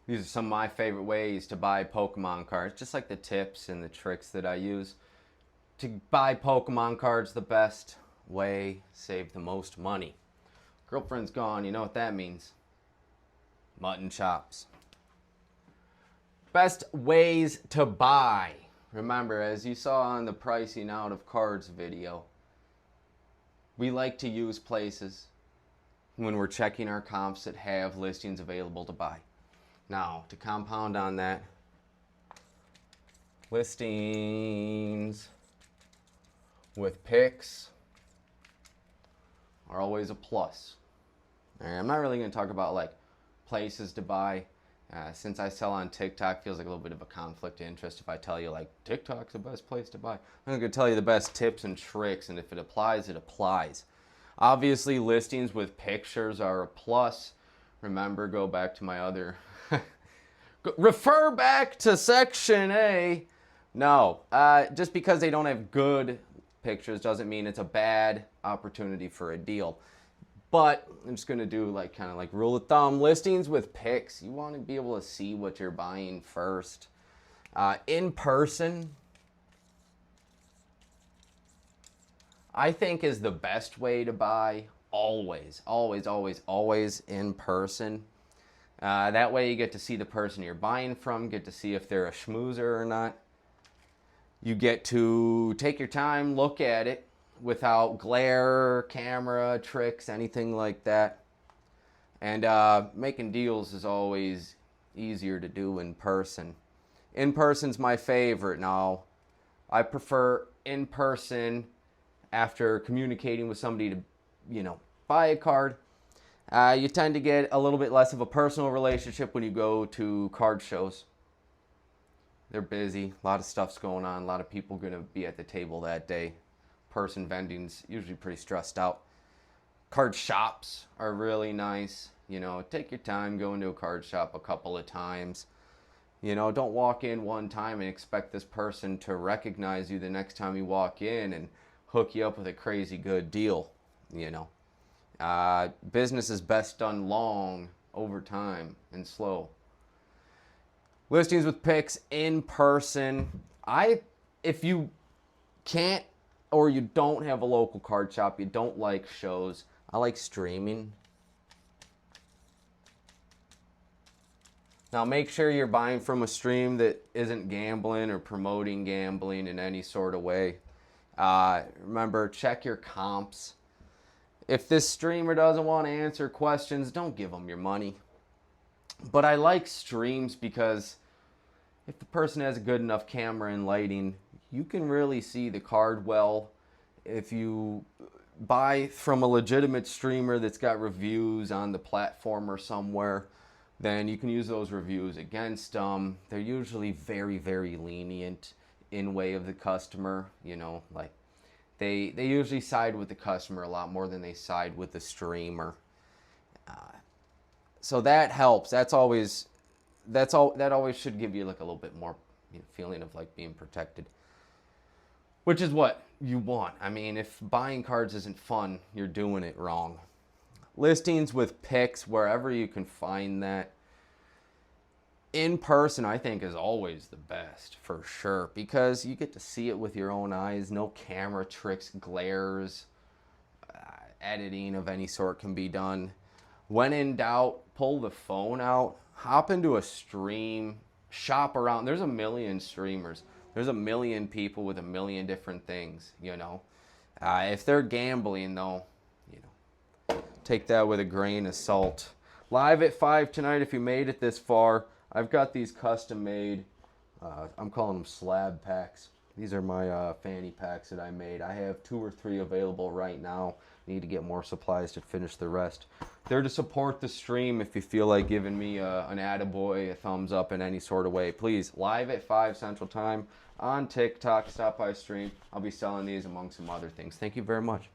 These are some of my favorite ways to buy Pokemon cards, just like the tips and the tricks that I use. To buy Pokemon cards the best way, save the most money. Girlfriend's gone, you know what that means. Mutton chops. Best ways to buy. Remember, as you saw on the pricing out of cards video, we like to use places when we're checking our comps that have listings available to buy. Now, to compound on that, listings with pics are always a plus. All right, I'm not really going to talk about like places to buy. Since I sell on TikTok, feels like a little bit of a conflict of interest if I tell you like TikTok's the best place to buy. I'm going to tell you the best tips and tricks, and if it applies, it applies. Obviously, listings with pictures are a plus. Remember, go back to my other... refer back to Section A. No, just because they don't have good pictures doesn't mean it's a bad opportunity for a deal. But I'm just going to do like kind of like rule of thumb. Listings with pics, you want to be able to see what you're buying first. In person, I think is the best way to buy. Always, always, always, always in person. That way you get to see the person you're buying from, get to see if they're a schmoozer or not. You get to take your time, look at it without glare, camera, tricks, anything like that. And making deals is always easier to do in person. In person's my favorite. Now, I prefer in person after communicating with somebody to, you know, buy a card. You tend to get a little bit less of a personal relationship when you go to card shows. They're busy. A lot of stuff's going on. A lot of people going to be at the table that day. Person vending's usually pretty stressed out. Card shops are really nice. You know, take your time, go into a card shop a couple of times. You know, don't walk in one time and expect this person to recognize you the next time you walk in and hook you up with a crazy good deal, you know. Business is best done long, over time, and slow. Listings with pics in person. If you can't or you don't have a local card shop, you don't like shows, I like streaming. Now make sure you're buying from a stream that isn't gambling or promoting gambling in any sort of way. Remember, check your comps. If this streamer doesn't want to answer questions, don't give them your money. But I like streams because if the person has a good enough camera and lighting, you can really see the card well. If you buy from a legitimate streamer that's got reviews on the platform or somewhere, then you can use those reviews against them. They're usually very, very lenient in way of the customer, you know, like they usually side with the customer a lot more than they side with the streamer. So that helps. That always should give you like a little bit more, you know, feeling of like being protected, which is what you want. I mean, if buying cards isn't fun, you're doing it wrong. Listings with pics, wherever you can find that. In person, I think, is always the best, for sure, because you get to see it with your own eyes. No camera tricks, glares, editing of any sort can be done. When in doubt, pull the phone out, hop into a stream, shop around. There's a million streamers. There's a million people with a million different things, you know. If they're gambling, though, you know, take that with a grain of salt. Live at 5 tonight, if you made it this far, I've got these custom made, I'm calling them slab packs. These are my fanny packs that I made. I have 2 or 3 available right now. Need to get more supplies to finish the rest. They're to support the stream. If you feel like giving me an attaboy, a thumbs up in any sort of way, please, live at 5 Central Time on TikTok, stop by stream. I'll be selling these among some other things. Thank you very much.